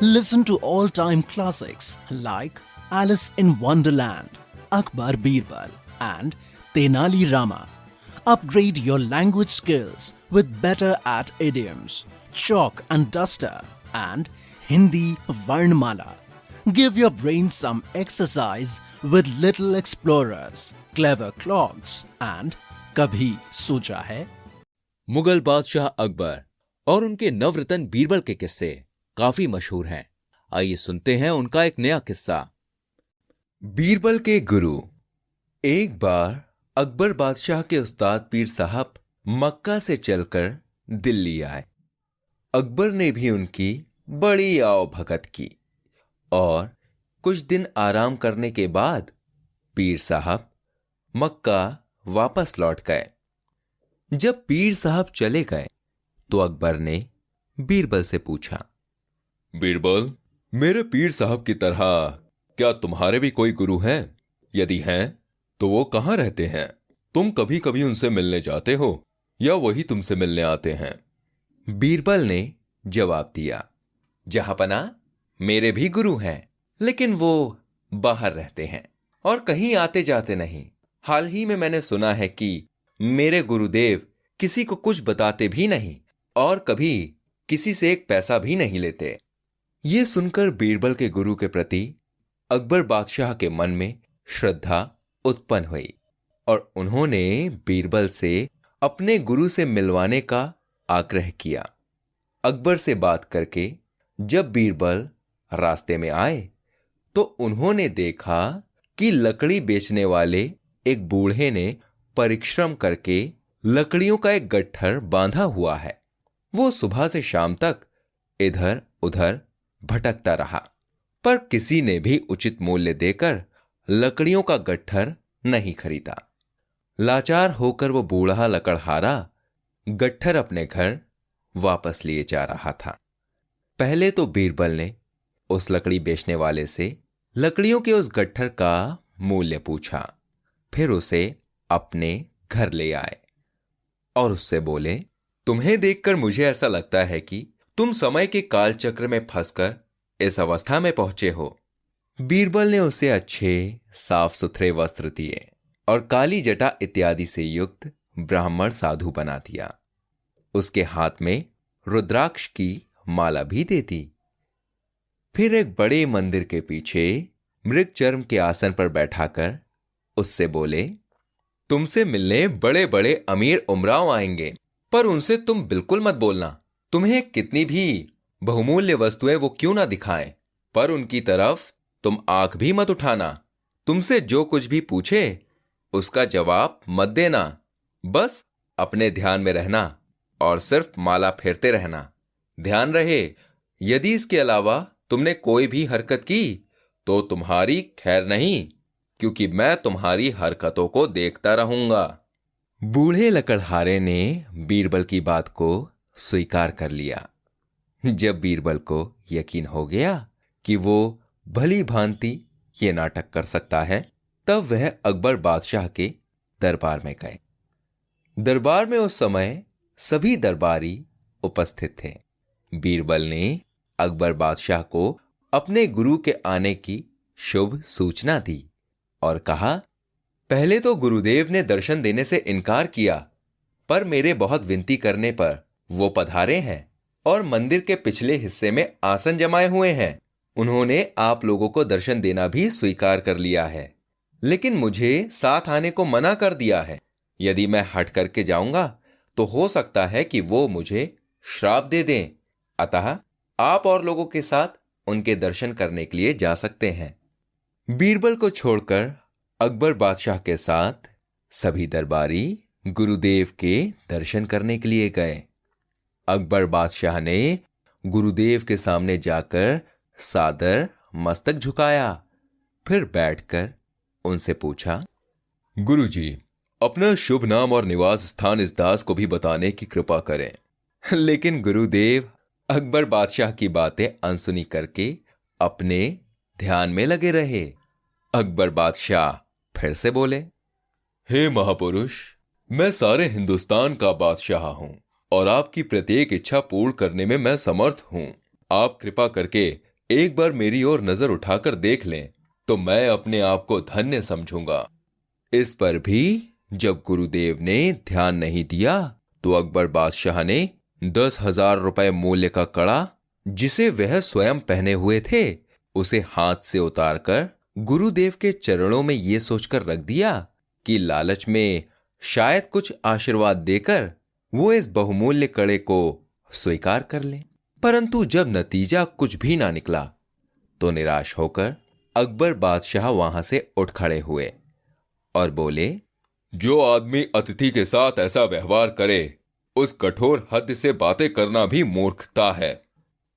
Listen to all-time classics like Alice in Wonderland, Akbar Birbal, and Tenali Rama. Upgrade your language skills with better at idioms, chalk and duster, and Hindi Varnmala. Give your brain some exercise with Little Explorers, Clever Clogs, and Kabhi Socha Hai. Mughal बादशाह अकबर और उनके नवरत्न बीरबल के किस्से काफी मशहूर हैं। आइए सुनते हैं उनका एक नया किस्सा। बीरबल के गुरु। एक बार अकबर बादशाह के उस्ताद पीर साहब मक्का से चलकर दिल्ली आए। अकबर ने भी उनकी बड़ी आओ भगत की और कुछ दिन आराम करने के बाद पीर साहब मक्का वापस लौट गए। जब पीर साहब चले गए तो अकबर ने बीरबल से पूछा, बीरबल, मेरे पीर साहब की तरह क्या तुम्हारे भी कोई गुरु हैं? यदि हैं तो वो कहाँ रहते हैं? तुम कभी कभी उनसे मिलने जाते हो या वही तुमसे मिलने आते हैं? बीरबल ने जवाब दिया, जहांपना मेरे भी गुरु हैं, लेकिन वो बाहर रहते हैं और कहीं आते जाते नहीं। हाल ही में मैंने सुना है कि मेरे गुरुदेव किसी को कुछ बताते भी नहीं और कभी किसी से एक पैसा भी नहीं लेते। ये सुनकर बीरबल के गुरु के प्रति अकबर बादशाह के मन में श्रद्धा उत्पन्न हुई और उन्होंने बीरबल से अपने गुरु से मिलवाने का आग्रह किया। अकबर से बात करके जब बीरबल रास्ते में आए तो उन्होंने देखा कि लकड़ी बेचने वाले एक बूढ़े ने परिश्रम करके लकड़ियों का एक गट्ठर बांधा हुआ है। वो सुबह से शाम तक इधर उधर भटकता रहा, पर किसी ने भी उचित मूल्य देकर लकड़ियों का गट्ठर नहीं खरीदा। लाचार होकर वो बूढ़ा लकड़हारा गट्ठर अपने घर वापस लिए जा रहा था। पहले तो बीरबल ने उस लकड़ी बेचने वाले से लकड़ियों के उस गट्ठर का मूल्य पूछा, फिर उसे अपने घर ले आए और उससे बोले, तुम्हें देखकर मुझे ऐसा लगता है कि तुम समय के कालचक्र में फंसकर इस अवस्था में पहुंचे हो। बीरबल ने उसे अच्छे साफ सुथरे वस्त्र दिए और काली जटा इत्यादि से युक्त ब्राह्मण साधु बना दिया। उसके हाथ में रुद्राक्ष की माला भी दे दी। फिर एक बड़े मंदिर के पीछे मृग चर्म के आसन पर बैठाकर उससे बोले, तुमसे मिलने बड़े बड़े अमीर उमराव आएंगे, पर उनसे तुम बिल्कुल मत बोलना। तुम्हें कितनी भी बहुमूल्य वस्तुएं वो क्यों ना दिखाएं, पर उनकी तरफ तुम आंख भी मत उठाना। तुमसे जो कुछ भी पूछे उसका जवाब मत देना। बस अपने ध्यान में रहना और सिर्फ माला फेरते रहना। ध्यान रहे, यदि इसके अलावा तुमने कोई भी हरकत की तो तुम्हारी खैर नहीं, क्योंकि मैं तुम्हारी हरकतों को देखता रहूंगा। बूढ़े लकड़हारे ने बीरबल की बात को स्वीकार कर लिया। जब बीरबल को यकीन हो गया कि वो भली भांति ये नाटक कर सकता है, तब वह अकबर बादशाह के दरबार में गए। दरबार में उस समय सभी दरबारी उपस्थित थे। बीरबल ने अकबर बादशाह को अपने गुरु के आने की शुभ सूचना दी और कहा, पहले तो गुरुदेव ने दर्शन देने से इनकार किया, पर मेरे बहुत विनती करने पर वो पधारे हैं और मंदिर के पिछले हिस्से में आसन जमाए हुए हैं। उन्होंने आप लोगों को दर्शन देना भी स्वीकार कर लिया है, लेकिन मुझे साथ आने को मना कर दिया है। यदि मैं हट करके जाऊंगा तो हो सकता है कि वो मुझे श्राप दे दें। अतः आप और लोगों के साथ उनके दर्शन करने के लिए जा सकते हैं। बीरबल को छोड़कर अकबर बादशाह के साथ सभी दरबारी गुरुदेव के दर्शन करने के लिए गए। अकबर बादशाह ने गुरुदेव के सामने जाकर सादर मस्तक झुकाया, फिर बैठकर उनसे पूछा, गुरुजी, अपना शुभ नाम और निवास स्थान इस दास को भी बताने की कृपा करें। लेकिन गुरुदेव अकबर बादशाह की बातें अनसुनी करके अपने ध्यान में लगे रहे। अकबर बादशाह फिर से बोले, हे महापुरुष, मैं सारे हिंदुस्तान का बादशाह हूं और आपकी प्रत्येक इच्छा पूर्ण करने में मैं समर्थ हूं। आप कृपा करके एक बार मेरी ओर नजर उठाकर देख लें तो मैं अपने आप को धन्य समझूंगा। इस पर भी जब गुरुदेव ने ध्यान नहीं दिया तो अकबर बादशाह ने 10,000 रुपए मूल्य का कड़ा, जिसे वह स्वयं पहने हुए थे, उसे हाथ से उतारकर गुरुदेव के चरणों में यह सोचकर रख दिया कि लालच में शायद कुछ आशीर्वाद देकर वो इस बहुमूल्य कड़े को स्वीकार कर ले। परंतु जब नतीजा कुछ भी ना निकला तो निराश होकर अकबर बादशाह वहां से उठ खड़े हुए और बोले, जो आदमी अतिथि के साथ ऐसा व्यवहार करे उस कठोर हद से बातें करना भी मूर्खता है।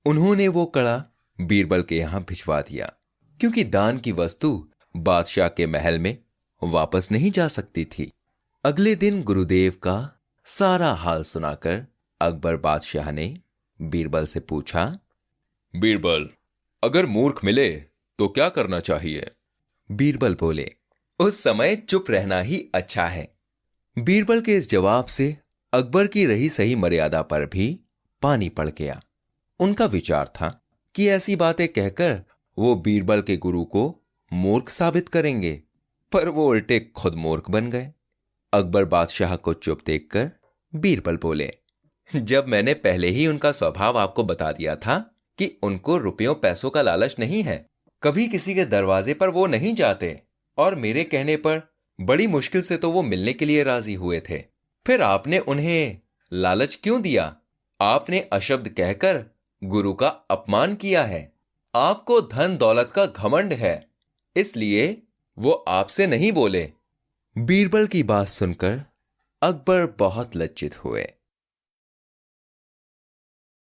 उन्होंने वो कड़ा बीरबल के यहां भिजवा दिया, क्योंकि दान की वस्तु बादशाह के महल में वापस नहीं जा सकती थी। अगले दिन गुरुदेव का सारा हाल सुनाकर अकबर बादशाह ने बीरबल से पूछा, बीरबल, अगर मूर्ख मिले तो क्या करना चाहिए? बीरबल बोले, उस समय चुप रहना ही अच्छा है। बीरबल के इस जवाब से अकबर की रही सही मर्यादा पर भी पानी पड़ गया। उनका विचार था कि ऐसी बातें कहकर वो बीरबल के गुरु को मूर्ख साबित करेंगे, पर वो उल्टे खुद मूर्ख बन गए। अकबर बादशाह को चुप देखकर बीरबल बोले, जब मैंने पहले ही उनका स्वभाव आपको बता दिया था कि उनको रुपयों पैसों का लालच नहीं है, कभी किसी के दरवाजे पर वो नहीं जाते, और मेरे कहने पर बड़ी मुश्किल से तो वो मिलने के लिए राजी हुए थे, फिर आपने उन्हें लालच क्यों दिया? आपने अशब्द कहकर गुरु का अपमान किया है। आपको धन दौलत का घमंड है, इसलिए वो आपसे नहीं बोले। बीरबल की बात सुनकर अकबर बहुत लज्जित हुए।